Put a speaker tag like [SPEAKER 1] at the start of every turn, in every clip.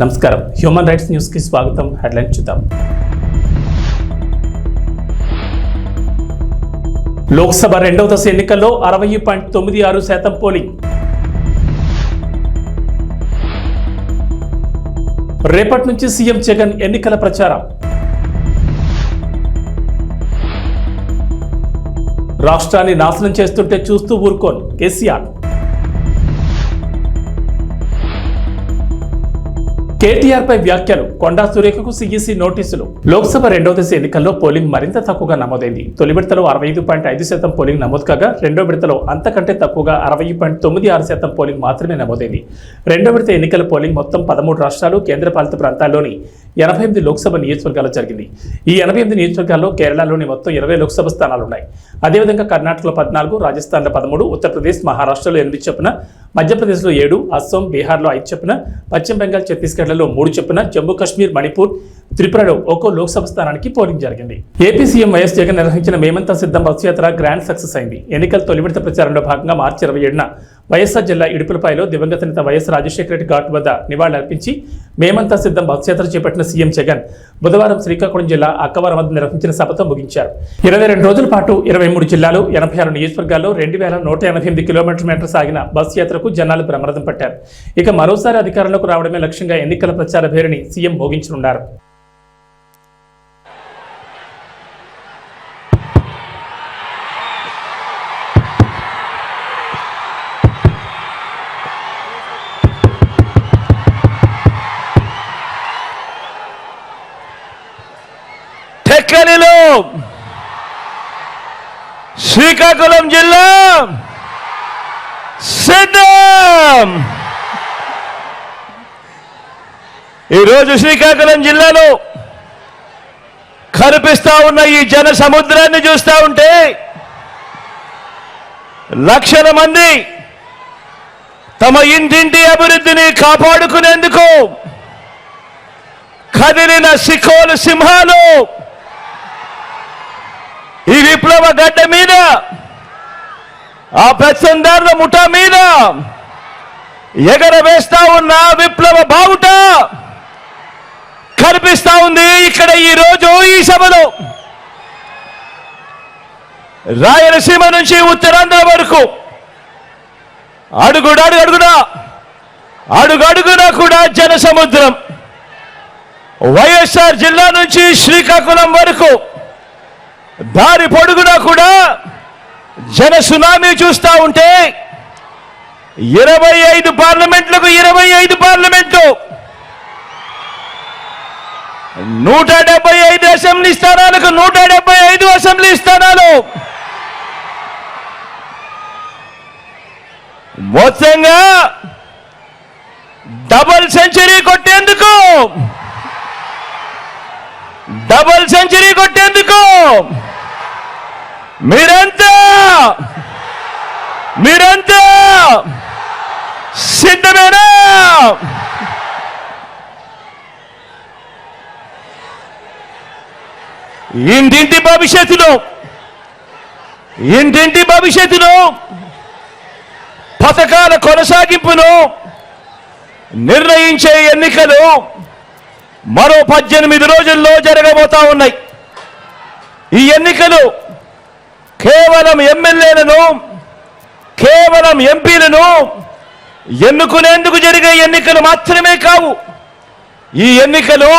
[SPEAKER 1] నమస్కారం human rights news కి స్వాగతం. హెడ్లైన్ చూద్దాం. లోక్సభ రెండవ దశ ఎన్నికల్లో 60.96% పోలింగ్. రేపటి నుంచి సీఎం జగన్ ఎన్నికల ప్రచారం. రాష్ట్రాన్ని నాశనం చేస్తుంటే చూస్తూ ఊరుకోను కేసీఆర్. కేటీఆర్ పై వ్యాఖ్యలు, కొండా సురేఖకు సీఈసీ నోటీసులు. లోక్సభ రెండవ దశ ఎన్నికల్లో పోలింగ్ మరింత తక్కువగా నమోదైంది. తొలి విడతలో 65.5% పోలింగ్ నమోదు కాగా రెండో విడతలో అంతకంటే తక్కువగా 60.96% పోలింగ్ మాత్రమే నమోదైంది. రెండో విడత ఎన్నికల పోలింగ్ మొత్తం 13 రాష్ట్రాలు, కేంద్రపాలిత ప్రాంతాల్లోని 88 లోక్సభ నియోజకవర్గాలు జరిగింది. ఈ 88 నియోజకవర్గాల్లో కేరళలోని మొత్తం 20 లోక్సభ స్థానాలున్నాయి. అదేవిధంగా కర్ణాటకలో 14, రాజస్థాన్లో 13, ఉత్తరప్రదేశ్, మహారాష్ట్రలో 8 చొప్పున, మధ్యప్రదేశ్లో 7, అస్సాం, బీహార్లో 5 చొప్పున, పశ్చిమ బెంగాల్, ఛత్తీస్గఢ్లలో 3 చొప్పున, జమ్మూ కాశ్మీర్, మణిపూర్, త్రిపురలో ఒక్కో లోక్సభ స్థానానికి పోలింగ్ జరిగింది. ఏపీ సీఎం వైఎస్ జగన్ నిర్వహించిన మేమంతా సిద్ధం బస్సు యాత్ర గ్రాండ్ సక్సెస్ అయింది. ఎన్నికల తొలి విడత ప్రచారంలో భాగంగా మార్చి 27న వైఎస్ఆర్ జిల్లా ఇడుపులపాయలో దివంగత నేత వైఎస్ రాజశేఖర రెడ్డి ఘాట్ వద్ద నివాళులర్పించి మేమంతా సిద్ధం బస్సు యాత్ర చేపట్టిన సీఎం జగన్ బుధవారం శ్రీకాకుళం జిల్లా అక్కవరం వద్ద నిర్వహించిన సభతో ముగించారు. 22 రోజుల పాటు 23 జిల్లాలు, 86 నియోజకవర్గాల్లో 2188 కిలోమీటర్ల సాగిన బస్సు యాత్రకు జనాలు బ్రహ్మరథం పట్టారు. ఇక మరోసారి అధికారంలోకి రావడమే లక్ష్యంగా ఎన్నికల ప్రచార భేరిని సీఎం మోగించనున్నారు.
[SPEAKER 2] టెక్కలిలో శ్రీకాకుళం జిల్లా సిద్ధం. ఈరోజు శ్రీకాకుళం జిల్లాలో కనిపిస్తా ఉన్న ఈ జన సముద్రాన్ని చూస్తా ఉంటే లక్షల మంది తమ ఇంటింటి అభివృద్ధిని కాపాడుకునేందుకు కదిలిన సిఖోలు సింహాలు ఈ విప్లవ గడ్డ మీద, ఆ పెత్తందారుల ముఠా మీద ఎగరవేస్తా ఉన్న విప్లవ బావుట కనిపిస్తా ఉంది ఇక్కడ ఈ రోజు ఈ సభలో. రాయలసీమ నుంచి ఉత్తరాంధ్ర వరకు అడుగడుగునా కూడా జన సముద్రం. వైఎస్ఆర్ జిల్లా నుంచి శ్రీకాకుళం వరకు దారి పొడుగునా కూడా జన సునామీ చూస్తా ఉంటే 25 పార్లమెంట్లకు 25 పార్లమెంట్లు, 175 అసెంబ్లీ స్థానాలకు 175 అసెంబ్లీ స్థానాలు, మొత్తంగా డబుల్ సెంచరీ కొట్టేందుకు మీరంతా సిద్ధమేనా? ఇంటింటి భవిష్యత్తులో పథకాల కొనసాగింపును నిర్ణయించే ఎన్నికలు మరో 18 రోజుల్లో జరగబోతా ఉన్నాయి. ఈ ఎన్నికలు కేవలం ఎమ్మెల్యేలను, కేవలం ఎంపీలను ఎన్నుకునేందుకు జరిగే ఎన్నికలు మాత్రమే కావు. ఈ ఎన్నికలు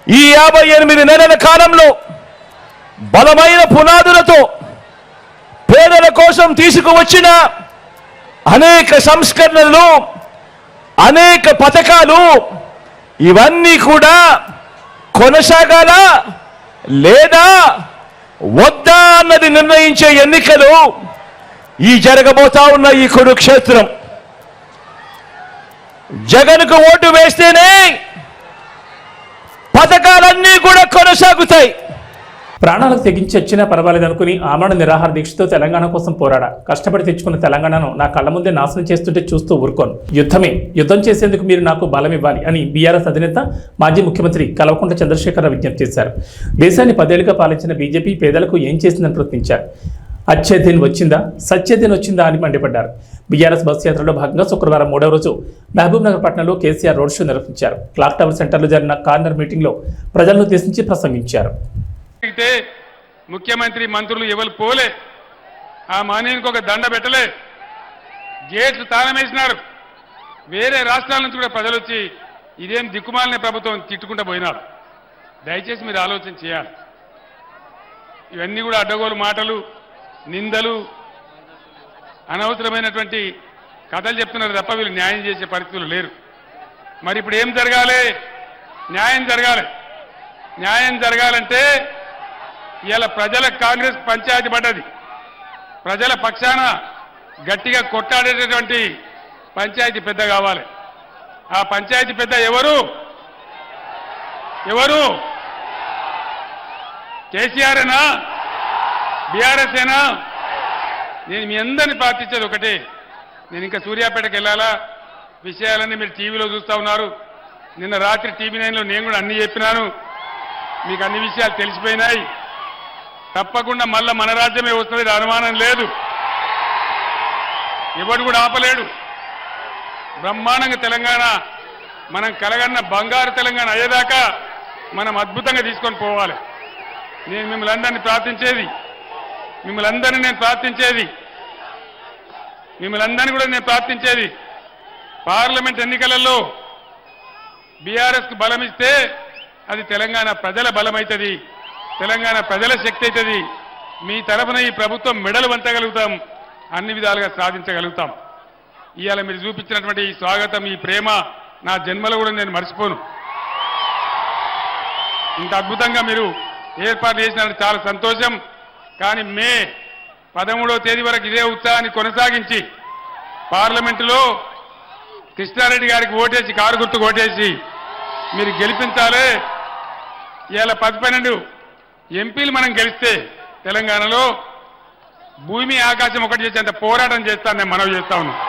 [SPEAKER 2] ఈ 58 నెలల కాలంలో బలమైన పునాదులతో పేదల కోసం తీసుకువచ్చిన అనేక సంస్కరణలు, అనేక పథకాలు, ఇవన్నీ కూడా కొనసాగాల లేదా వద్దా అన్నది నిర్ణయించే ఎన్నికలు ఈ జరగబోతా ఉన్న ఈ కురుక్షేత్రం. జగన్కు ఓటు వేస్తేనే పథకాలన్నీ కూడా కొనసాగుతాయి.
[SPEAKER 1] ప్రాణాలకు తెగించి వచ్చినా పర్వాలేదనుకుని ఆమరణ నిరాహార దీక్షతో తెలంగాణ కోసం పోరాడా. కష్టపడి తెచ్చుకున్న తెలంగాణను నా కళ్ళ ముందే నాశనం చేస్తుంటే చూస్తూ ఊరుకోను. యుద్ధం చేసేందుకు మీరు నాకు బలం ఇవ్వాలి అని బీఆర్ఎస్ అధినేత మాజీ ముఖ్యమంత్రి కల్వకుంట్ల చంద్రశేఖరరావు విజ్ఞప్తి చేశారు. దేశాన్ని 10 ఏళ్లుగా పాలించిన బీజేపీ పేదలకు ఏం చేసిందని ప్రశ్నించారు. అచ్చే దిన్ వచ్చిందా సచ్చే దిన్ వచ్చిందా అని మండిపడ్డారు. బీఆర్ఎస్ బస్సు యాత్రలో భాగంగా శుక్రవారం 3వ రోజు మహబూబ్ నగర్ పట్టణంలో కేసీఆర్ రోడ్ షో నిర్వహించారు. క్లాక్ టవర్ సెంటర్లో జరిగిన కార్నర్ మీటింగ్లో ప్రజలను ఉద్దేశించి ప్రసంగించారు.
[SPEAKER 3] ముఖ్యమంత్రి మంత్రులు ఎవరు పోలే, ఆ మానేనికి ఒక దండ పెట్టలే, గేట్లు తాళం వేసినారు. వేరే రాష్ట్రాల నుంచి కూడా ప్రజలు వచ్చి ఇదేం దిక్కుమాలిన ప్రభుత్వం తిట్టుకుంటూ పోయినారు. దయచేసి మీరు ఆలోచన చేయాలి. ఇవన్నీ కూడా అడ్డగోలు మాటలు, నిందలు, అనవసరమైనటువంటి కథలు చెప్తున్నారు తప్ప వీళ్ళు న్యాయం చేసే పరిస్థితులు లేరు. మరి ఇప్పుడు ఏం జరగాలి? న్యాయం జరగాలి. న్యాయం జరగాలంటే ఇవాళ ప్రజల కాంగ్రెస్ పంచాయతీ పడ్డది. ప్రజల పక్షాన గట్టిగా కొట్టాడేటటువంటి పంచాయతీ పెద్ద కావాలి. ఆ పంచాయతీ పెద్ద ఎవరు? కేసీఆర్ఏనా? బీఆర్ఎస్ ఏనా? నేను మీ అందరినీ ప్రార్థించేది ఒకటే, నేను ఇంకా సూర్యాపేటకు వెళ్ళాలా, విషయాలన్నీ మీరు టీవీలో చూస్తూ ఉన్నారు. నిన్న రాత్రి టీవీ 9లో నేను కూడా అన్ని చెప్పినాను, మీకు అన్ని విషయాలు తెలిసిపోయినాయి. తప్పకుండా మళ్ళా మన రాజ్యమే వస్తుంది, అనుమానం లేదు. ఎవడు కూడా ఆపలేడు. బ్రహ్మాండంగా తెలంగాణ మనం కలగన్న బంగారు తెలంగాణ అయ్యేదాకా మనం అద్భుతంగా తీసుకొని పోవాలి. నేను మిమ్మల్ని అందరినీ ప్రార్థించేది పార్లమెంట్ ఎన్నికలలో బీఆర్ఎస్కు బలమిస్తే అది తెలంగాణ ప్రజల బలమైతుంది, తెలంగాణ ప్రజల శక్తి అవుతుంది. మీ తరఫున ఈ ప్రభుత్వం మెడలు వంచగలుగుతాం, అన్ని విధాలుగా సాధించగలుగుతాం. ఇవాళ మీరు చూపించినటువంటి ఈ స్వాగతం, ఈ ప్రేమ నా జన్మలో కూడా నేను మర్చిపోను. ఇంత అద్భుతంగా మీరు ఏర్పాటు చేసినట్టు చాలా సంతోషం. కానీ మే 13వ తేదీ వరకు ఇదే ఉత్సాహాన్ని కొనసాగించి పార్లమెంటులో కృష్ణారెడ్డి గారికి ఓటేసి, కారు గుర్తుకు ఓటేసి మీరు గెలిపించాలి. ఇవాళ 12 ఎంపీలు మనం గెలిస్తే తెలంగాణలో భూమి ఆకాశం ఒకటి చేసేంత పోరాటం చేస్తాను నేను మనవి చేస్తా ఉన్నాను.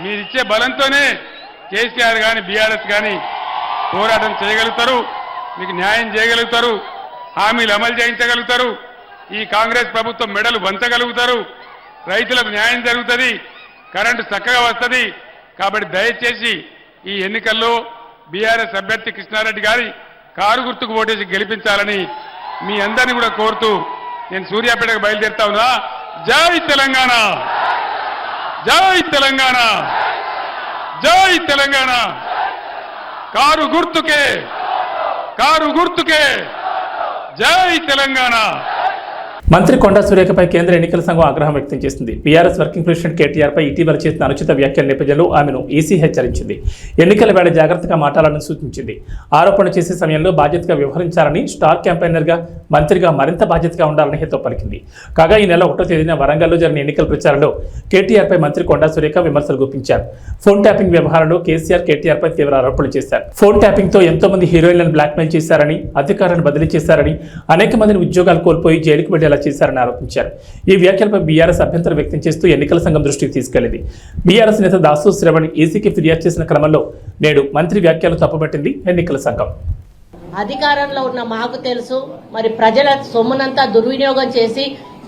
[SPEAKER 3] మీరిచ్చే బలంతోనే కేసీఆర్ కానీ బీఆర్ఎస్ కానీ పోరాటం చేయగలుగుతారు, మీకు న్యాయం చేయగలుగుతారు, హామీలు అమలు చేయించగలుగుతారు, ఈ కాంగ్రెస్ ప్రభుత్వం మెడలు వంచగలుగుతారు, రైతులకు న్యాయం జరుగుతుంది, కరెంటు చక్కగా వస్తుంది. కాబట్టి దయచేసి ఈ ఎన్నికల్లో బీఆర్ఎస్ అభ్యర్థి కృష్ణారెడ్డి గారి కారు గుర్తుకు ఓటేసి గెలిపించాలని మీ అందరినీ కూడా కోరుతూ నేను సూర్యాపేటకు బయలుదేరుతా ఉన్నా. జై తెలంగాణ, జై తెలంగాణ, జై తెలంగాణ. కారు గుర్తుకే, జై తెలంగాణ.
[SPEAKER 1] మంత్రి కొండా సురేఖపై కేంద్ర ఎన్నికల సంఘం ఆగ్రహం వ్యక్తం చేసింది. బీఆర్ఎస్ వర్కింగ్ ప్రెసిడెంట్ కేటీఆర్ పై ఇటీవల చేసిన అనుచిత వ్యాఖ్యల నేపథ్యంలో ఆమెను ఈసీ హెచ్చరించింది. ఎన్నికల వేళ జాగ్రత్తగా మాట్లాడాలని సూచించింది. ఆరోపణ చేసే సమయంలో బాధ్యతగా వ్యవహరించాలని, స్టార్ క్యాంపెయినర్గా మంత్రిగా మరింత బాధ్యతగా ఉండాలని హితవు పలికింది. కాగా ఈ నెల 1వ తేదీన వరంగల్లో జరిగిన ఎన్నికల ప్రచారంలో కేటీఆర్ పై మంత్రి కొండా సురేఖ విమర్శలు గుప్పించారు. ఫోన్ ట్యాపింగ్ వ్యవహారంలో కేటీఆర్ పై తీవ్ర ఆరోపణలు చేశారు. ఫోన్ ట్యాపింగ్ తో ఎంతో మంది హీరోయిన్లను బ్లాక్మెయిల్ చేశారని, అధికారాన్ని బదిలీ చేశారని, అనేక మందిని ఉద్యోగాలు కోల్పోయి జైలుకు వెళ్లేలా చేశారని ఆరోపించారు. ఈ వ్యాఖ్యలపై బీఆర్ఎస్ అభ్యంతరం వ్యక్తం చేస్తూ ఎన్నికల సంఘం దృష్టికి తీసుకెళ్లింది. బీఆర్ఎస్ నేత దాసు శ్రవణ్ ఈసీకి ఫిర్యాదు చేసిన క్రమంలో నేడు మంత్రి వ్యాఖ్యలు తప్పుపట్టింది ఎన్నికల సంఘం.
[SPEAKER 4] అధికారంలో ఉన్న మాకు తెలుసు, మరి ప్రజల సొమ్మునంతా దుర్వినియోగం చేసి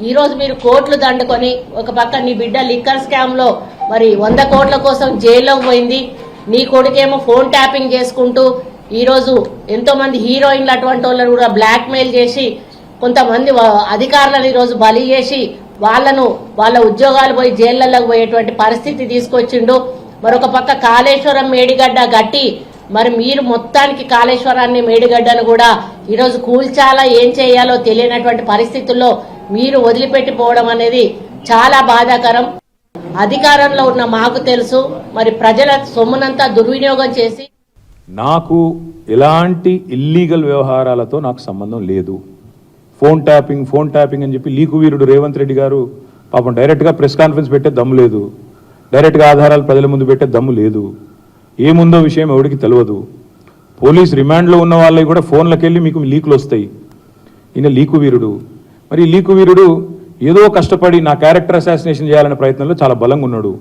[SPEAKER 4] ఈ రోజు మీరు కోట్లు దండుకొని, ఒక పక్క నీ బిడ్డ లిక్కర్ స్కామ్ లో మరి 100 కోట్ల కోసం జైల్లోకి పోయింది, నీ కొడుకేమో ఫోన్ ట్యాపింగ్ చేసుకుంటూ ఈ రోజు ఎంతో మంది హీరోయిన్లు అటువంటి వాళ్ళని కూడా బ్లాక్ మెయిల్ చేసి, కొంతమంది అధికారులను ఈరోజు బలి చేసి వాళ్ళ ఉద్యోగాలు పోయి జైళ్లలోకి పోయేటువంటి పరిస్థితి తీసుకొచ్చిండు. మరొక పక్క కాళేశ్వరం మేడిగడ్డ గట్టి, మరి మీరు మొత్తానికి కాళేశ్వరాన్ని మేడిగడ్డను కూడా ఈరోజు కూల్చాలా, ఏం చేయాలో తెలియనటువంటి పరిస్థితుల్లో మీరు వదిలిపెట్టిపోవడం అనేది చాలా బాధాకరం. అధికారంలో ఉన్న మాకు తెలుసు, మరి ప్రజల సొమ్మునంతా దుర్వినియోగం చేసి.
[SPEAKER 5] నాకు ఎలాంటి ఇల్లీగల్ వ్యవహారాలతో నాకు సంబంధం లేదు. ఫోన్ ట్యాపింగ్ అని చెప్పి లీకు వీరుడు రేవంత్ రెడ్డి గారు పాపం డైరెక్ట్గా ప్రెస్ కాన్ఫరెన్స్ పెట్టే దమ్ము లేదు, డైరెక్ట్గా ఆధారాలు ప్రజల ముందు పెట్టే దమ్ము లేదు, ఏముందో విషయం ఎవరికి తెలియదు. పోలీస్ రిమాండ్లో ఉన్న వాళ్ళకి కూడా ఫోన్లకు వెళ్ళి మీకు లీకులు వస్తాయి. ఈయన లీకు వీరుడు. మరి లీకు వీరుడు ఏదో కష్టపడి నా క్యారెక్టర్ అసాసినేషన్ చేయాలనే ప్రయత్నంలో చాలా బలంగా ఉన్నాడు.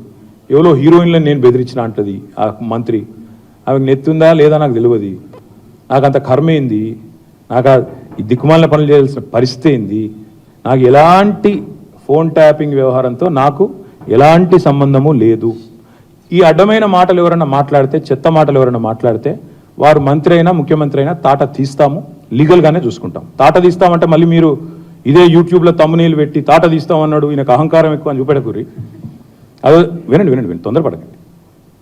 [SPEAKER 5] ఎవరో హీరోయిన్లను నేను బెదిరించిన అంటది ఆ మంత్రి. ఆమెకు నెత్తుందా లేదా నాకు తెలియదు. నాకు అంత కర్మ ఏంది, నాకు ఈ దిక్కుమాలిన పనులు చేయాల్సిన పరిస్థితి ఏంది, నాకు ఎలాంటి ఫోన్ ట్యాపింగ్ వ్యవహారంతో నాకు ఎలాంటి సంబంధము లేదు. ఈ అడ్డమైన మాటలు ఎవరైనా మాట్లాడితే, చెత్త మాటలు ఎవరైనా మాట్లాడితే వారు మంత్రి అయినా ముఖ్యమంత్రి అయినా తాట తీస్తాము, లీగల్గానే చూసుకుంటాం. తాట తీస్తామంటే మళ్ళీ మీరు ఇదే యూట్యూబ్లో తమ్మునీళ్ళు పెట్టి తాట తీస్తామన్నాడు, ఈయనకు అహంకారం ఎక్కువ అని చూపెడకూరి. అదో వినండి, తొందరపడకండి.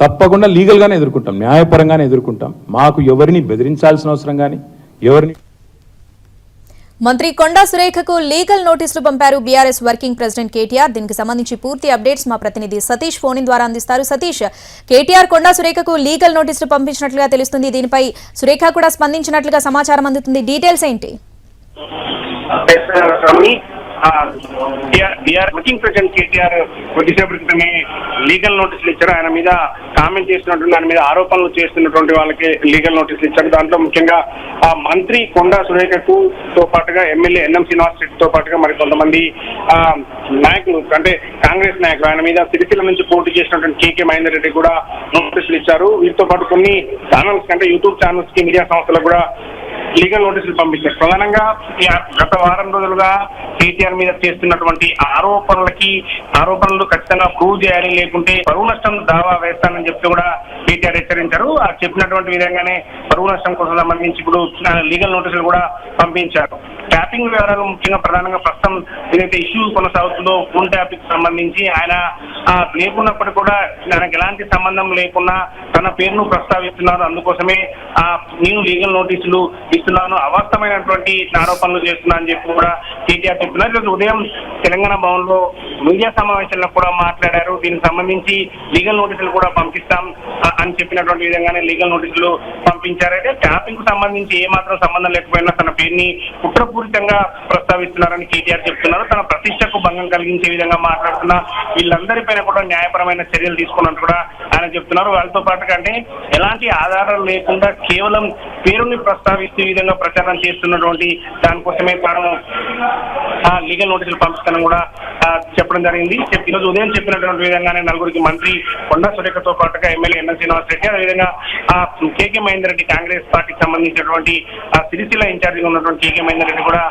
[SPEAKER 5] తప్పకుండా లీగల్గానే ఎదుర్కొంటాం, న్యాయపరంగానే ఎదుర్కొంటాం. మాకు ఎవరిని బెదిరించాల్సిన అవసరం కానీ ఎవరిని.
[SPEAKER 6] మంత్రి కొండా సురేఖకు లీగల్ నోటీసులు పంపారు బీఆర్ఎస్ వర్కింగ్ ప్రెసిడెంట్ కేటీఆర్. దీనికి సంబంధించి పూర్తి అప్డేట్స్ మా ప్రతినిధి సతీష్ ఫోన్ ద్వారా అందిస్తారు. సతీష్, కేటీఆర్ కొండా సురేఖకు లీగల్ నోటీసులు పంపించినట్లుగా తెలుస్తుంది. దీనిపై సురేఖ కూడా స్పందించినట్లుగా సమాచారం అందుతుంది. డీటెయిల్స్ ఏంటి?
[SPEAKER 7] వర్కింగ్ ప్రెసిడెంట్ కేటీఆర్ కొద్దిసేపటి క్రితమే లీగల్ నోటీసులు ఇచ్చారు. ఆయన మీద కామెంట్ చేస్తున్నటువంటి, ఆయన మీద ఆరోపణలు చేస్తున్నటువంటి వాళ్ళకి లీగల్ నోటీసులు ఇచ్చారు. దాంట్లో ముఖ్యంగా మంత్రి కొండా సురేఖకు తో పాటుగా ఎమ్మెల్యే ఎన్ఎం శ్రీనివాస్ రెడ్డితో పాటుగా మరి కొంతమంది నాయకులు, అంటే కాంగ్రెస్ నాయకులు, ఆయన మీద సిరిసిల్ల నుంచి పోటీ చేసినటువంటి కేకే మహేందర్ రెడ్డి కూడా నోటీసులు ఇచ్చారు. వీటితో పాటు కొన్ని ఛానల్స్ అంటే యూట్యూబ్ ఛానల్స్ కి, మీడియా సంస్థలకు కూడా లీగల్ నోటీసులు పంపించారు. ప్రధానంగా గత వారం రోజులుగా కేటీఆర్ మీద చేస్తున్నటువంటి ఆరోపణలు ఖచ్చితంగా ప్రూవ్ చేయాలి, లేకుంటే పరువు నష్టం దావా వేస్తానని చెప్పి కూడా కేటీఆర్ హెచ్చరించారు. ఆ చెప్పినటువంటి విధంగానే పరువు నష్టం కోసం సంబంధించి ఇప్పుడు లీగల్ నోటీసులు కూడా పంపించారు. ట్యాపింగ్ వివరాలు ముఖ్యంగా ప్రధానంగా ప్రస్తుతం ఏదైతే ఇష్యూ కొనసాగుతుందో ఫోన్ ట్యాపింగ్ సంబంధించి ఆయన లేకున్నప్పటికీ కూడా ఆయనకు ఎలాంటి సంబంధం లేకున్నా తన పేరును ప్రస్తావిస్తున్నారు. అందుకోసమే నేను లీగల్ నోటీసులు ఇస్తున్నాను, అవాస్తవమైనటువంటి ఆరోపణలు చేస్తున్నా అని చెప్పి కూడా కేటీఆర్ చెప్తున్నారు. ఈరోజు ఉదయం తెలంగాణ భవన్ లో మీడియా సమావేశంలో కూడా మాట్లాడారు. దీనికి సంబంధించి లీగల్ నోటీసులు కూడా పంపిస్తాం అని చెప్పినటువంటి విధంగానే లీగల్ నోటీసులు పంపించారైతే ట్యాపింగ్ కు సంబంధించి ఏమాత్రం సంబంధం లేకపోయినా తన పేరుని కుట్రపూరితంగా ప్రస్తావిస్తున్నారని కేటీఆర్ చెప్తున్నారు. తన ప్రతిష్టకు భంగం కలిగించే విధంగా మాట్లాడుతున్న వీళ్ళందరిపైన కూడా న్యాయపరమైన చర్యలు తీసుకున్నట్టు కూడా ఆయన చెప్తున్నారు. వాళ్ళతో పాటు అంటే ఎలాంటి ఆధారాలు లేకుండా కేవలం పేరుని ప్రస్తావిస్తూ ఈ విధంగా ప్రచారం చేస్తున్నటువంటి దానికోసమే తాను లీగల్ నోటీసులు పంపిస్తానని కూడా చెప్పడం జరిగింది. ఈరోజు ఉదయం చెప్పినటువంటి విధంగానే నలుగురికి మంత్రి కొండా సురేఖతో పాటుగా ఎమ్మెల్యే ఎన్ఎం శ్రీనివాస్ రెడ్డి, అదేవిధంగా కేకే మహేందర్ రెడ్డి కాంగ్రెస్ పార్టీకి సంబంధించినటువంటి సిరిసిల్ల ఇన్ఛార్జిగా ఉన్నటువంటి కేకే మహేందర్ రెడ్డి కూడా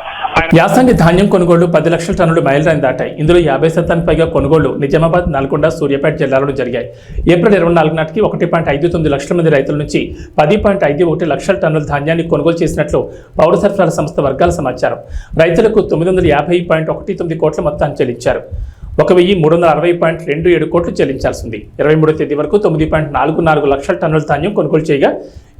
[SPEAKER 1] యాసంగి ధాన్యం కొనుగోళ్లు 10 లక్షల టన్నులు మైలురాయిని దాటాయి. ఇందులో 50% పైగా కొనుగోళ్లు నిజామాబాద్, నల్గొండ, సూర్యాపేట జిల్లాలో జరిగాయి. ఏప్రిల్ 24 నాటికి 1.59 లక్షల మంది రైతుల నుంచి 10.51 లక్షల టన్నుల ధాన్యాన్ని కొనుగోలు చేసినట్లు పౌర సరఫరాల సంస్థ వర్గాల సమాచారం. రైతులకు 950.19 కోట్ల మొత్తాన్ని చెల్లించారు. 1360.27 కోట్లు చెల్లించాల్సి ఉంది. 23వ తేదీ వరకు 9.44 లక్షల టన్నుల ధాన్యం కొనుగోలు చేయగా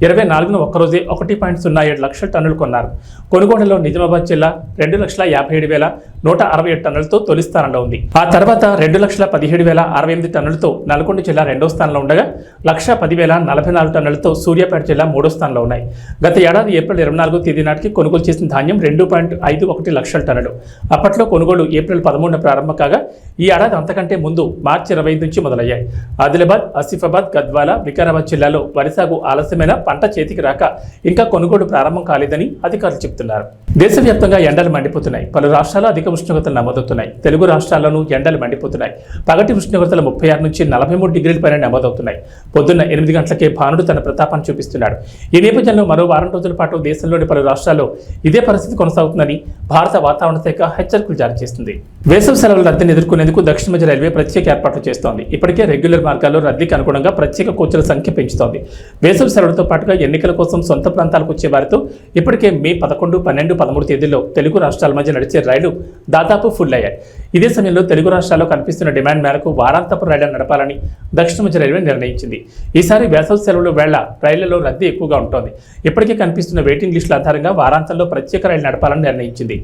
[SPEAKER 1] 24న ఒక్కరోజే 1.07 లక్షల టన్నులు కొన్నారు. కొనుగోలులో నిజామాబాద్ జిల్లా 2,57,167 టన్నులతో తొలి స్థానంలో ఉంది. ఆ తర్వాత 2,17,068 టన్నులతో నల్గొండ జిల్లా రెండో స్థానంలో ఉండగా 1,10,044 టన్నులతో సూర్యాపేట జిల్లా మూడో స్థానంలో ఉన్నాయి. గత ఏడాది ఏప్రిల్ 24వ తేదీ నాటికి కొనుగోలు చేసిన ధాన్యం 2.51 లక్షల టన్నులు. అప్పట్లో కొనుగోలు ఏప్రిల్ 13న ప్రారంభం కాగా ఈ ఏడాది అంతకంటే ముందు మార్చి 25 నుంచి మొదలయ్యాయి. ఆదిలాబాద్, ఆసిఫాబాద్, గద్వాల, వికారాబాద్ జిల్లాలో వరి సాగు ఆలస్యమైన పంట చేతికి రాక ఇంకా కొనుగోలు ప్రారంభం కాలేదని అధికారులు చెబుతున్నారు. దేశవ్యాప్తంగా ఎండలు మండిపోతున్నాయి. పలు రాష్ట్రాల్లో అధిక ఉష్ణోగ్రతలు నమోదవుతున్నాయి. తెలుగు రాష్ట్రాల్లోనూ ఎండలు మండిపోతున్నాయి. పగటి ఉష్ణోగ్రతలు 36 నుంచి 43 డిగ్రీల పైన నమోదవుతున్నాయి. పొద్దున్న 8 గంటలకే భానుడు తన ప్రతాపాన్ని చూపిస్తున్నాడు. ఈ నేపథ్యంలో మరో వారం రోజుల పాటు దేశంలోని పలు రాష్ట్రాల్లో ఇదే పరిస్థితి కొనసాగుతుందని భారత వాతావరణ శాఖ హెచ్చరికలు జారీ చేస్తుంది. వేసవి సెలవుల రద్దీని ఎదుర్కొనేందుకు దక్షిణ మధ్య రైల్వే ప్రత్యేక ఏర్పాట్లు చేస్తోంది. ఇప్పటికే రెగ్యులర్ మార్గాల్లో రద్దీకి అనుగుణంగా ప్రత్యేక కోచ్ల సంఖ్య పెంచుతోంది. వేసవి సెలవులతో పాటుగా ఎన్నికల కోసం సొంత ప్రాంతాలకు వచ్చే వారితో ఇప్పటికే మే 11, 12, 13 తేదీల్లో తెలుగు రాష్ట్రాల మధ్య నడిచే రైళ్లు దాదాపు ఫుల్ అయ్యాయి. ఇదే సమయంలో తెలుగు రాష్ట్రాల్లో కనిపిస్తున్న డిమాండ్ మేరకు వారాంతపు రైళ్లను నడపాలని దక్షిణ మధ్య రైల్వే నిర్ణయించింది. ఈసారి వేసవి సెలవుల వేళ రైళ్లలో రద్దీ ఎక్కువగా ఉంటుంది. ఇప్పటికే కనిపిస్తున్న వెయిటింగ్ లిస్టుల ఆధారంగా వారాంతంలో ప్రత్యేక రైలు నడపాలని నిర్ణయించింది.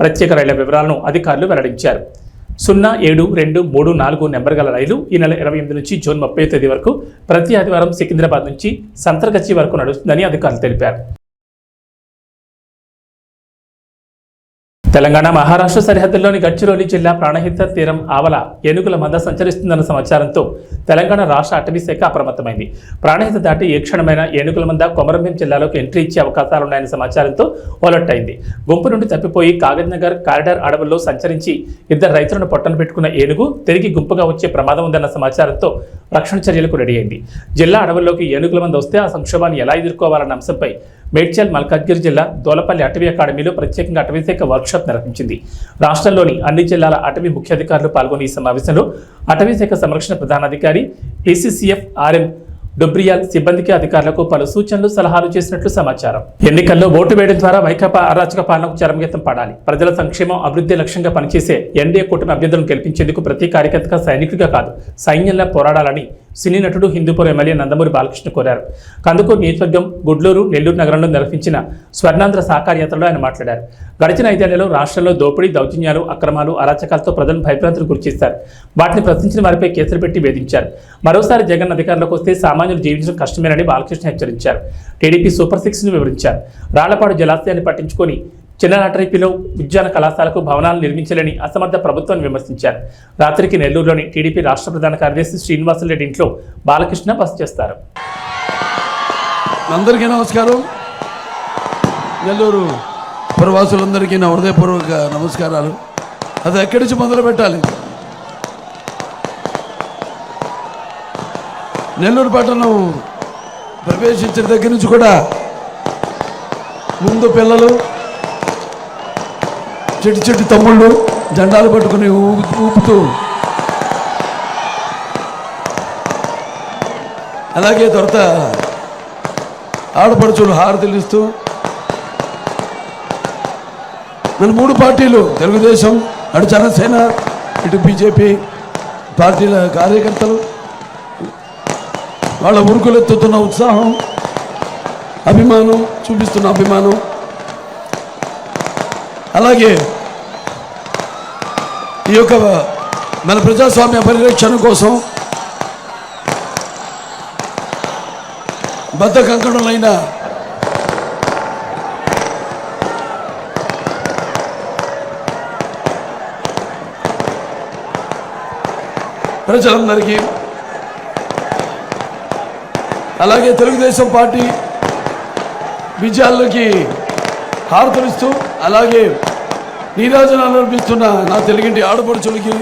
[SPEAKER 1] ప్రత్యేక రైళ్ల వివరాలను అధికారులు వెల్లడించారు. 07234 నెంబర్ గల రైలు ఈ నెల 28 నుంచి జూన్ 30 తేదీ వరకు ప్రతి ఆదివారం సికింద్రాబాద్ నుంచి సంతర్గచ్చి వరకు నడుస్తుందని అధికారులు తెలిపారు. తెలంగాణ మహారాష్ట్ర సరిహద్దుల్లోని గడ్చిరోలి జిల్లా ప్రాణహిత తీరం ఆవల ఏనుగుల మంద సంచరిస్తుందన్న సమాచారంతో తెలంగాణ రాష్ట్ర అటవీ శాఖ అప్రమత్తమైంది. ప్రాణహిత దాటి ఏ క్షణమైన ఏనుగుల మంద కొమరంభీం జిల్లాలోకి ఎంట్రీ ఇచ్చే అవకాశాలున్నాయన్న సమాచారంతో అలర్ట్ అయింది. గుంపు నుండి తప్పిపోయి కాగజ్నగర్ కారిడార్ అడవుల్లో సంచరించి 2 రైతులను పొట్టన పెట్టుకున్న ఏనుగు తిరిగి గుంపుగా వచ్చే ప్రమాదం ఉందన్న సమాచారంతో రక్షణ చర్యలకు రెడీ అయింది. జిల్లా అడవుల్లోకి ఏనుగుల మంద వస్తే ఆ సంక్షోభాన్ని ఎలా ఎదుర్కోవాలన్న అంశంపై మేడ్చల్ మల్కాజ్గిరి జిల్లా దోలపల్లి అటవీ అకాడమీలో ప్రత్యేకంగా అటవీశాఖ వర్క్షాప్ నిర్వహించింది. రాష్ట్రంలోని అన్ని జిల్లాల అటవీ ముఖ్యాధికారులు పాల్గొని ఈ సమావేశంలో అటవీశాఖ సంరక్షణ ప్రధానాధికారి PCCF RM డొబ్రియాల్ సిబ్బందికి అధికారులకు పలు సూచనలు సలహాలు చేసినట్లు సమాచారం. ఎన్నికల్లో ఓటు వేయడం ద్వారా వైకాపా అరాచక పాలనకు చరమగీతం పాడాలి. ప్రజల సంక్షేమం అభివృద్ధి లక్ష్యంగా పనిచేసే ఎన్డీఏ కూటమి అభ్యర్థులను గెలిపించేందుకు ప్రతి కార్యకర్తగా సైనికుడిగా కాదు సైన్యంలా పోరాడాలని సినీ నటుడు హిందూపూర్ ఎమ్మెల్యే నందమూరి బాలకృష్ణ కోరారు. కందుకూరు నియోజకవర్గం గుడ్లూరు, నెల్లూరు నగరంలో నిర్వహించిన స్వర్ణాంధ్ర సాకార యాత్రలో ఆయన మాట్లాడారు. గడిచిన 5 ఏళ్లలో రాష్ట్రంలో దోపిడీ, దౌర్జన్యాలు, అక్రమాలు, అరాచకాలతో ప్రజలను భయభ్రాంతులకు గురిచేశారు. వాటిని ప్రశ్నించిన వారిపై కేసులు పెట్టి వేధించారు. మరోసారి జగన్ అధికారంలోకి వస్తే సామాన్యులు జీవించడం కష్టమేనని బాలకృష్ణ హెచ్చరించారు. టీడీపీ సూపర్ 6ను వివరించారు. రాళ్లపాడు జలాశయాన్ని పట్టించుకొని చిన్ననాటరిపిలో ఉద్యాన కళాశాలకు భవనాలు నిర్మించాలని అసమర్థ ప్రభుత్వాన్ని విమర్శించారు. రాత్రికి నెల్లూరులోని టీడీపీ రాష్ట్ర ప్రధాన కార్యదర్శి శ్రీనివాసరెడ్డి ఇంట్లో బాలకృష్ణ బస చేస్తారు.
[SPEAKER 8] అందరికీ నమస్కారం. నెల్లూరు ప్రవాసులందరికీ నా హృదయపూర్వక నమస్కారాలు. అది ఎక్కడి నుంచి మొదలు పెట్టాలి? నెల్లూరు పట్టణం ప్రవేశించిన దగ్గర నుంచి కూడా ముందు పిల్లలు, చెట్టు తమ్ముళ్ళు జెండాలు పట్టుకుని ఊపుతూ, అలాగే తర్వాత ఆడపడుచులు హారతులు ఇస్తూ, మన 3 పార్టీలు, తెలుగుదేశం, అటు జనసేన, ఇటు బీజేపీ పార్టీల కార్యకర్తలు వాళ్ళ ఉరుకులెత్తుతున్న ఉత్సాహం, అభిమానం, చూపిస్తున్న అభిమానం, అలాగే ఈ యొక్క మన ప్రజాస్వామ్య పరిరక్షణ కోసం బద్ధ కంకణులైన ప్రజలందరికీ, అలాగే తెలుగుదేశం పార్టీ విజయాలకి హారతులిస్తూ, అలాగే నీరాజనాలు అర్పిస్తున్న నా తెలుగింటి ఆడపడుచులకి,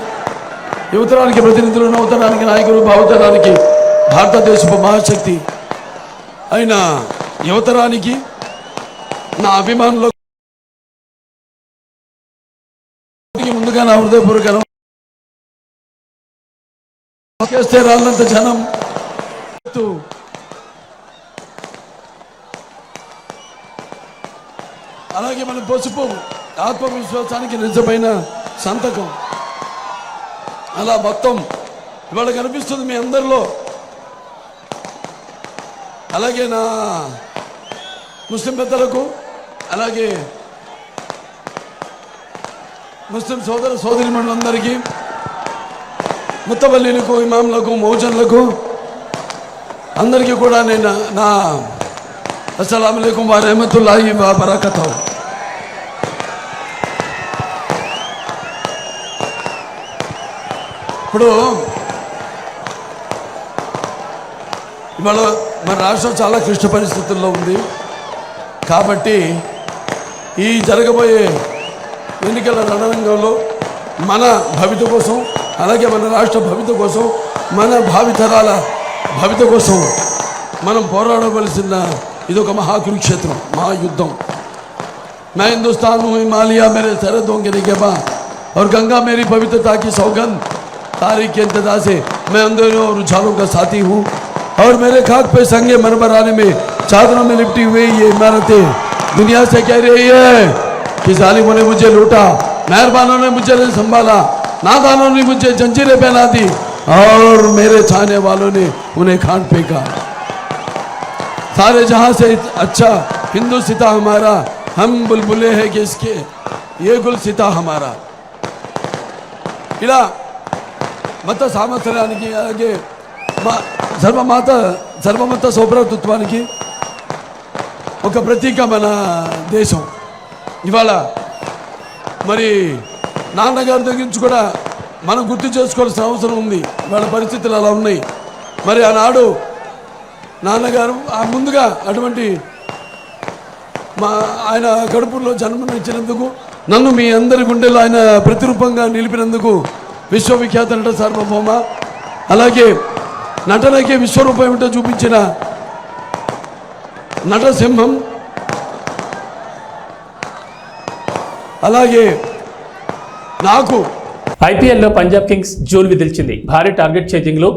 [SPEAKER 8] యువతరానికి ప్రతినిధులు, నవతరానికి నాయకులు, భావతరానికి భారతదేశపు మహాశక్తి అయిన యువతరానికి నా అభిమానులకు ముందుగా నా హృదయపూర్వక చేస్తే రాళ్ళంత జనం, అలాగే మన పసుపు ఆత్మవిశ్వాసానికి నిజమైన సంతకం. అలా మొత్తం ఇవాళ కనిపిస్తుంది మీ అందరిలో. అలాగే నా ముస్లిం పెద్దలకు, అలాగే ముస్లిం సోదర సోదరిమణులందరికీ, ముత్తవల్లీలకు, ఇమాంలకు, మౌజన్లకు అందరికీ కూడా నేను నా అస్సలాము అలైకుం వ రహమతుల్లాహి వ బరకతుహు. ఇప్పుడు ఇవాళ మన రాష్ట్రం చాలా క్లిష్ట పరిస్థితుల్లో ఉంది. కాబట్టి ఈ జరగబోయే ఎన్నికల రణరంగంలో మన భవిత కోసం, అలాగే మన రాష్ట్ర భవిత కోసం, మన భావితరాల భవిత కోసం మనం పోరాడవలసిన ఇది ఒక महाकुरुक्षेत्र महायुद्धम। मैं हिंदुस्तान हूँ, हिमालय मेरे सरहदों के निगहबान और गंगा मेरी पवित्रता की सौगंध। तारीख के इंतजार से मैं अंधेरों और उछालों का साथी हूँ और मेरे खाक पे संगे मरमर आने में चादरों में लिपटी हुई ये इमारतें दुनिया से कह रही है कि जालिमों ने मुझे लूटा, मेहरबानों ने मुझे संभाला, नादानों ने मुझे जंजीरें पहना दी और मेरे छाने वालों ने उन्हें खान फेंका। सारे जहां से अच्छा हिंदू सिता हमारा, हम बुलबुले हैं कि इसके ये गुल सिता हमारा। ఇలా మత సామర్థ్యానికి, అలాగే సర్వమత సౌభ్రాతృత్వానికి ఒక ప్రతీక మన దేశం. ఇవాళ మరి నాన్నగారి దగ్గర నుంచి కూడా మనం గుర్తు చేసుకోవాల్సిన అవసరం ఉంది. ఇవాళ పరిస్థితులు అలా ఉన్నాయి. మరి ఆనాడు నాన్నగారు ముందుగా అటువంటి ఆయన కడుపులో జన్మనిచ్చినందుకు, నన్ను మీ అందరి గుండెలో ఆయన ప్రతిరూపంగా నిలిపినందుకు విశ్వవిఖ్యాత నట సార్వభౌమ, అలాగే నటనకే విశ్వరూపం ఏమిటో చూపించిన నటసింహం అలాగే నాకు
[SPEAKER 1] ఐపీఎల్లో పంజాబ్ కింగ్స్ జూల్ విదిల్చింది. భారీ టార్గెట్ చేజింగ్లో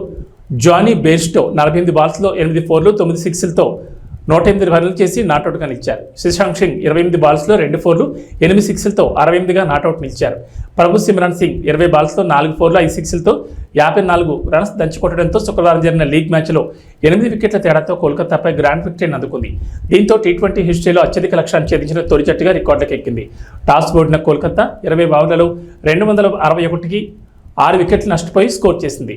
[SPEAKER 1] జానీ బేర్స్టో 48 బాల్స్లో 8 4లు 9 6లతో 108 రన్లు చేసి నాటౌట్గా నిలిచారు. శశాంక్ సింగ్ 28 బాల్స్లో 2 4లు 8 6లతో 68గా నాటౌట్ నిలిచారు. ప్రభు సిమ్రాన్ సింగ్ 20 బాల్స్లో 4 4లు 5 6లతో 54 రన్స్ దంచుకొట్టడంతో శుక్రవారం జరిగిన లీగ్ మ్యాచ్లో 8 వికెట్ల తేడాతో కోల్కతాపై గ్రాండ్ విక్టరీని అందుకుంది. దీంతో టీ20 హిస్టరీలో అత్యధిక లక్ష్యాన్ని ఛేదించిన తొలి జట్టుగా రికార్డులకు ఎక్కింది. టాస్ ఓడిన కోల్కతా 20 ఓవర్లలో 261కి 6 వికెట్లు నష్టపోయి స్కోర్ చేసింది.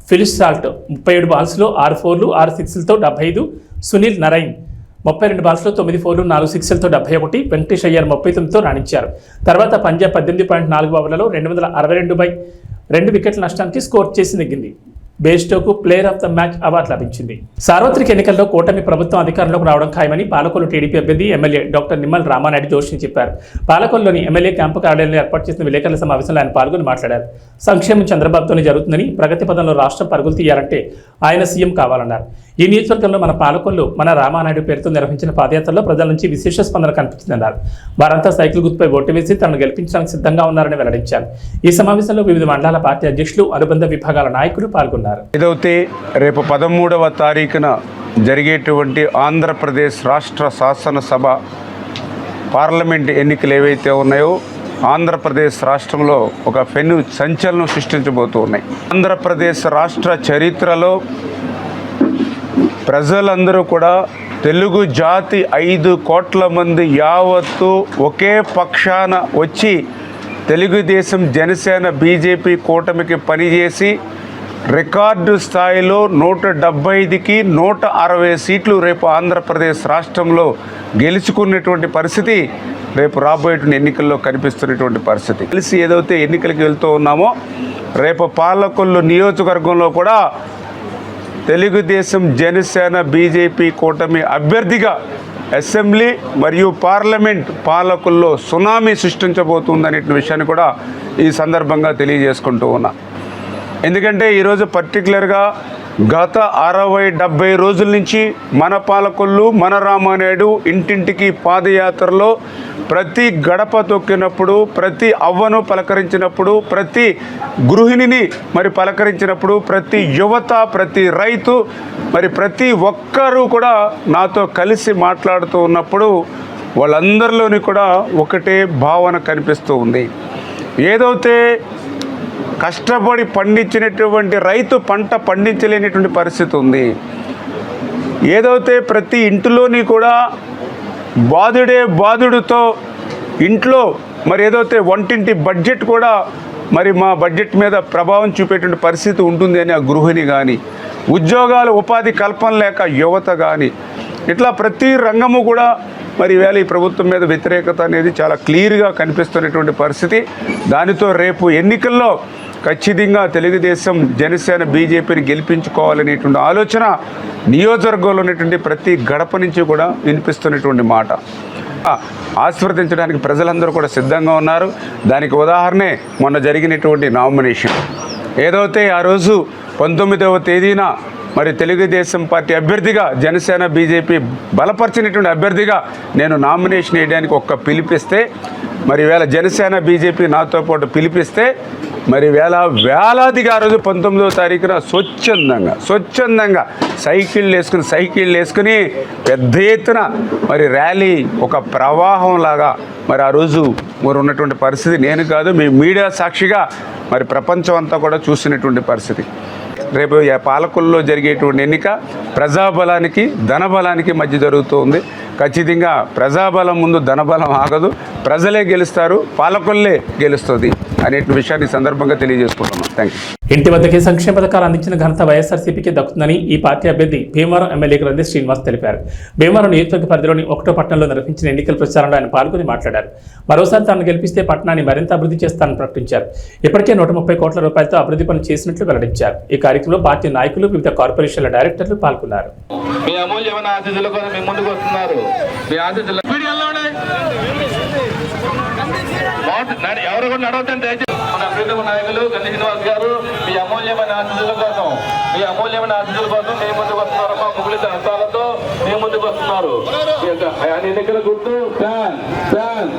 [SPEAKER 1] ఫిలిప్ సాల్ట్ 37 బాల్స్లో 6 4లు 6 6లతో 75, సునీల్ నరైన్ 32 బాల్స్లో 9 4లు 4 6లతో 71, వెంకటేష్ అయ్యర్ 39తో రాణించారు. తర్వాత పంజాబ్ 18.4 ఓవర్లలో 262 వికెట్ల నష్టానికి స్కోర్ చేసి నెగ్గింది. బేస్టోకు player of the match award లభించింది. సార్వత్రిక ఎన్నికల్లో కూటమి ప్రభుత్వం అధికారంలోకి రావడం ఖాయమని పాలకొల్లు టీడీపీ అభ్యర్థి ఎమ్మెల్యే డాక్టర్ నిమ్మల రామానాయుడు జోషి చెప్పారు. పాలకొల్లులోని ఎమ్మెల్యే క్యాంపు కార్యాలయంలో ఏర్పాటు చేసిన విలేకరుల సమావేశంలో ఆయన పాల్గొని మాట్లాడారు. సంక్షేమం చంద్రబాబుతోనే జరుగుతుందని, ప్రగతి పదంలో రాష్ట్రం పరుగులు తీయాలంటే ఆయన సీఎం కావాలన్నారు. ఈ నియోజకవర్గంలో మన పాలకొల్లు మన రామానాయుడు పేరుతో నిర్వహించిన పాదయాత్రలో ప్రజల నుంచి విశేష స్పందన కనిపించిందన్నారు. వారంతా సైకిల్ గుర్తుపై ఓటు వేసి తనను గెలిపించడానికి సిద్ధంగా ఉన్నారని వెల్లడించారు. ఈ సమావేశంలో వివిధ మండలాల పార్టీ అధ్యక్షులు, అనుబంధ విభాగాల నాయకులు పాల్గొన్నారు.
[SPEAKER 9] ఏదైతే రేపు 13వ తారీఖున జరిగేటువంటి ఆంధ్రప్రదేశ్ రాష్ట్ర శాసనసభ పార్లమెంట్ ఎన్నికలు ఏవైతే ఉన్నాయో ఆంధ్రప్రదేశ్ రాష్ట్రంలో ఒక పెను సంచలనం సృష్టించబోతూ ఉన్నాయి. ఆంధ్రప్రదేశ్ రాష్ట్ర చరిత్రలో ప్రజలందరూ కూడా తెలుగు జాతి 5 కోట్ల మంది యావత్తు ఒకే పక్షాన వచ్చి తెలుగుదేశం, జనసేన, బీజేపీ కూటమికి పనిచేసి రికార్డు స్థాయిలో 175కి 160 సీట్లు రేపు ఆంధ్రప్రదేశ్ రాష్ట్రంలో గెలుచుకున్నటువంటి పరిస్థితి రేపు రాబోయేటువంటి ఎన్నికల్లో కనిపిస్తున్నటువంటి పరిస్థితి. కలిసి ఏదైతే ఎన్నికలకు వెళ్తూ ఉన్నామో రేపు పాలకొల్లు నియోజకవర్గంలో కూడా తెలుగుదేశం, జనసేన, బీజేపీ కూటమి అభ్యర్థిగా అసెంబ్లీ మరియు పార్లమెంట్ పాలకుల్లో సునామీ సృష్టించబోతుందనే విషయాన్ని కూడా ఈ సందర్భంగా తెలియజేసుకుంటూ ఉన్నా. ఎందుకంటే ఈరోజు పర్టికులర్గా గత 60-70 రోజుల నుంచి మన పాలకొల్లు, మన రామానాయుడు ఇంటింటికి పాదయాత్రలో ప్రతి గడప తొక్కినప్పుడు, ప్రతి అవ్వను పలకరించినప్పుడు, ప్రతి గృహిణిని మరి పలకరించినప్పుడు, ప్రతి యువత, ప్రతి రైతు, మరి ప్రతి ఒక్కరూ కూడా నాతో కలిసి మాట్లాడుతూ ఉన్నప్పుడు వాళ్ళందరిలోని కూడా ఒకటే భావన కనిపిస్తూ ఉంది. ఏదైతే కష్టపడి పండించినటువంటి రైతు పంట పండించలేనటువంటి పరిస్థితి ఉంది. ఏదైతే ప్రతి ఇంటిలోని కూడా బాధుడితో ఇంట్లో మరి ఏదైతే వంటింటి బడ్జెట్ కూడా మరి మా బడ్జెట్ మీద ప్రభావం చూపేటువంటి పరిస్థితి ఉంటుంది అని ఆ గృహిణి కానీ, ఉద్యోగాలు ఉపాధి కల్పన లేక యువత కానీ, ఇట్లా ప్రతి రంగము కూడా మరి ఈవేళ ఈ ప్రభుత్వం మీద వ్యతిరేకత అనేది చాలా క్లియర్గా కనిపిస్తున్నటువంటి పరిస్థితి. దానితో రేపు ఎన్నికల్లో ఖచ్చితంగా తెలుగుదేశం, జనసేన, బీజేపీని గెలిపించుకోవాలనేటువంటి ఆలోచన నియోజకవర్గంలో ఉన్నటువంటి ప్రతి గడప నుంచి కూడా వినిపిస్తున్నటువంటి మాట. ఆశీర్వదించడానికి ప్రజలందరూ కూడా సిద్ధంగా ఉన్నారు. దానికి ఉదాహరణే మొన్న జరిగినటువంటి నామినేషన్. ఏదైతే ఆ రోజు 19వ తేదీన మరి తెలుగుదేశం పార్టీ అభ్యర్థిగా, జనసేన, బీజేపీ బలపరిచినటువంటి అభ్యర్థిగా నేను నామినేషన్ వేయడానికి ఒక్క పిలిపిస్తే, మరి వేళ జనసేన, బీజేపీ నాతో పాటు పిలిపిస్తే మరి వేలాదిగా ఆ రోజు 19వ తారీఖున స్వచ్ఛందంగా సైకిళ్ళు వేసుకుని పెద్ద ఎత్తున మరి ర్యాలీ, ఒక ప్రవాహం లాగా మరి ఆ రోజు మరి ఉన్నటువంటి పరిస్థితి నేను కాదు, మీ మీడియా సాక్షిగా మరి ప్రపంచం అంతా కూడా చూసినటువంటి పరిస్థితి. రేపు పాలకుల్లో జరిగేటువంటి ఎన్నిక ప్రజాబలానికి, ధనబలానికి మధ్య జరుగుతుంది. ఖచ్చితంగా ప్రజాబలం ముందు ధనబలం ఆగదు, ప్రజలే గెలుస్తారు, పాలకుల్లే గెలుస్తుంది అనే విషయాన్ని సందర్భంగా తెలియజేసుకుంటున్నాం. Thank you.
[SPEAKER 1] ఇంటి వద్దకే సంక్షేమ పథకాలు అందించిన ఘనత వైఎస్ఆర్సీపీకి దక్కుతుందని ఈ పార్టీ అభ్యర్థి భీమవరం ఎమ్మెల్యే గ్రంథి శ్రీనివాస్ తెలిపారు. భీమవరం నియోజకవర్గ పరిధిలోని 1వ పట్టణంలో నిర్వహించిన ఎన్నికల ప్రచారంలో ఆయన పాల్గొని మాట్లాడారు. మరోసారి తాను గెలిపిస్తే పట్టణాన్ని మరింత అభివృద్ధి చేస్తానని ప్రకటించారు. ఇప్పటికే 130 కోట్ల రూపాయలతో అభివృద్ధి పనులు చేసినట్లు వెల్లడించారు. ఈ కార్యక్రమంలో పార్టీ నాయకులు, వివిధ కార్పొరేషన్ల డైరెక్టర్లు పాల్గొన్నారు.
[SPEAKER 10] మీ అమూల్యమైన ఆశీస్సుల కోసం మీ ముందుకు వస్తున్నారు. మీ ఆశీస్సులు ఎవరు కూడా నడవద్దండి దయచేసి. మన ప్రీతమ నాయకులు గండి శ్రీనివాస్ గారు మీ అమూల్యమైన ఆశీస్సుల కోసం మీ ముందుకు వస్తున్నారమ్మా. ముగిలిత హస్తాలతో మీ ముందుకు వస్తున్నారు. ఎన్నికల గుర్తు ఫ్యాన్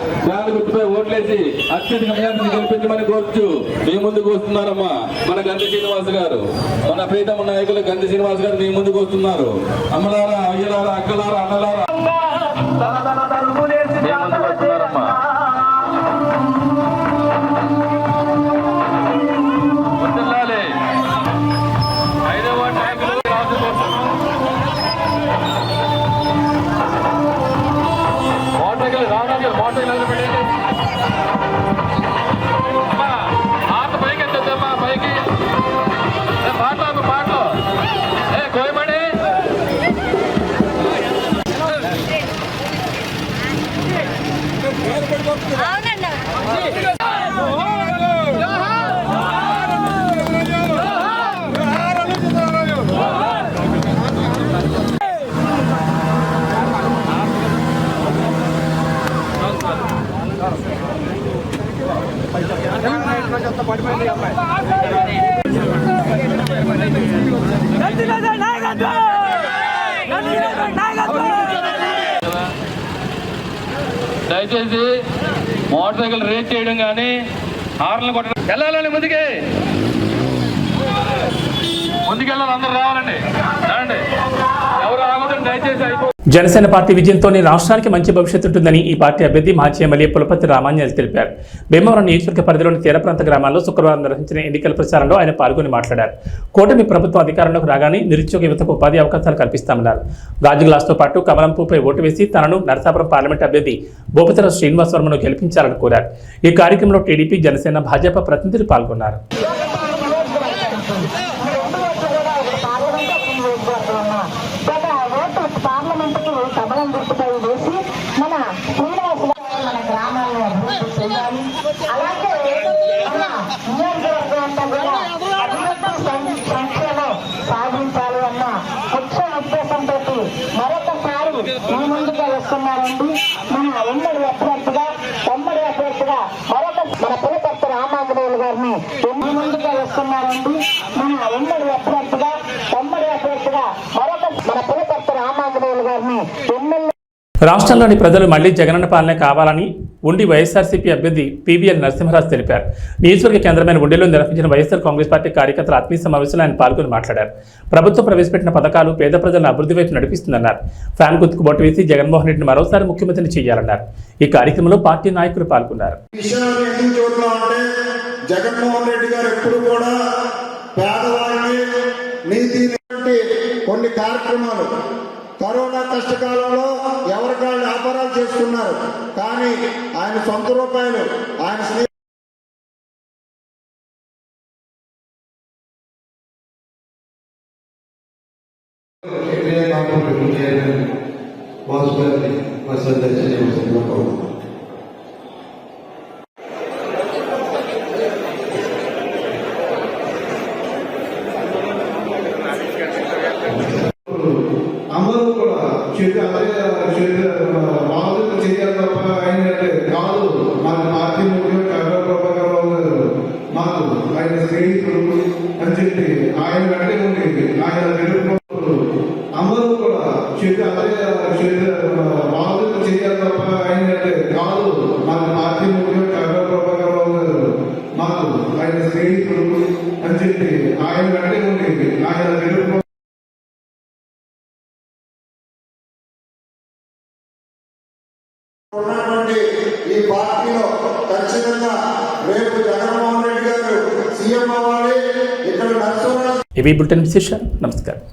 [SPEAKER 10] గుర్తుపై ఓట్లేసి అత్యధిక మెజార్టీని గెలిపించమని కోరుచు మీ ముందుకు వస్తున్నారమ్మా. మన గండి శ్రీనివాస్ గారు, మన ప్రీతమ నాయకులు గండి శ్రీనివాస్ గారు మీ ముందుకు వస్తున్నారు. అమ్మలారా, అయ్యలారా, అక్కలారా, అన్నలారా మీ ముందుకు వస్తున్నారమ్మా. దయచేసి మోటార్ సైకిల్ రేస్ చేయడం కానీ హార్న్లు కొట్టడం, వెళ్ళాలండి ముందుకెళ్ళాలి, అందరూ రావాలండి. ఎవరు ఆగొద్దండి దయచేసి.
[SPEAKER 1] జనసేన పార్టీ విజయంతోనే రాష్ట్రానికి మంచి భవిష్యత్తు ఉంటుందని ఈ పార్టీ అభ్యర్థి మాజీ ఎమ్మెల్యే పులపతి రామాంజలి తెలిపారు. భీమవరం నియోజకవర్గ పరిధిలోని తీర ప్రాంత గ్రామాల్లో శుక్రవారం నిర్వహించిన ఎన్నికల ప్రచారంలో ఆయన పాల్గొని మాట్లాడారు. కూటమి ప్రభుత్వం అధికారంలోకి రాగానే నిరుద్యోగ యువతకు ఉపాధి అవకాశాలు కల్పిస్తామన్నారు. గాజు గ్లాస్తో పాటు కమలం పువ్వుపై ఓటు వేసి తనను నరసాపురం పార్లమెంట్ అభ్యర్థి భూపతిరాజు శ్రీనివాస్ వర్మను గెలిపించాలని కోరారు. ఈ కార్యక్రమంలో టీడీపీ, జనసేన, భాజపా ప్రతినిధులు పాల్గొన్నారు. రాష్ట్రంలోని ప్రజలు మళ్లీ జగనన్న పాలన కావాలని ఉండి వైఎస్ఆర్సీపీ అభ్యర్థి పీవీఎల్ నరసింహరాజు తెలిపారు. నియోజకవర్గ కేంద్రమైన ఉండిలో నిర్వహించిన వైఎస్ఆర్ కాంగ్రెస్ పార్టీ కార్యకర్తల ఆత్మీయ సమావేశంలో ఆయన పాల్గొని మాట్లాడారు. ప్రభుత్వం ప్రవేశపెట్టిన పథకాలు పేద ప్రజలను అభివృద్ధి వైపు నడిపిస్తుందన్నారు. ఫ్యాన్ గుర్తుకు బొట్టు వేసి జగన్మోహన్ రెడ్డిని మరోసారి ముఖ్యమంత్రిని చేయాలన్నారు. ఈ కార్యక్రమంలో పార్టీ నాయకులు పాల్గొన్నారు.
[SPEAKER 11] జగన్మోహన్ రెడ్డి గారు ఎప్పుడు కూడా పేదవారిని నీతి కొన్ని కార్యక్రమాలు కరోనా కష్టకాలంలో ఎవరికాళ్ళు వ్యాపారాలు చేసుకున్నారు. కానీ ఆయన సొంత రూపాయలు ఆయన
[SPEAKER 12] అందరూ కూడా మామూలు చేయాలి తప్ప ఆయన కాదు. మన పార్టీ ముఖ్యం చంద్రబాబు గారు మాకు ఆయన స్నేహితులు అని చెప్పి ఆయన వెంటే ఉండేది. ఆయన అందరూ కూడా మామూలు చేయాలి తప్ప ఆయన కాదు. మన పార్టీ ముఖ్యం చంద్రబాబు గారు మాకు ఆయన స్నేహితులు అని చెప్పి ఆయన వెంటే ఉండేది. ఆయన
[SPEAKER 11] ఉన్నటువంటి ఈ పార్టీలో ఖచ్చితంగా రేపు జగన్మోహన్ రెడ్డి గారు సీఎం అవ్వాలి. ఇక్కడ నరసింహరాజు.
[SPEAKER 1] ఇవి బులెటిన్ విశేషాలు. నమస్కారం.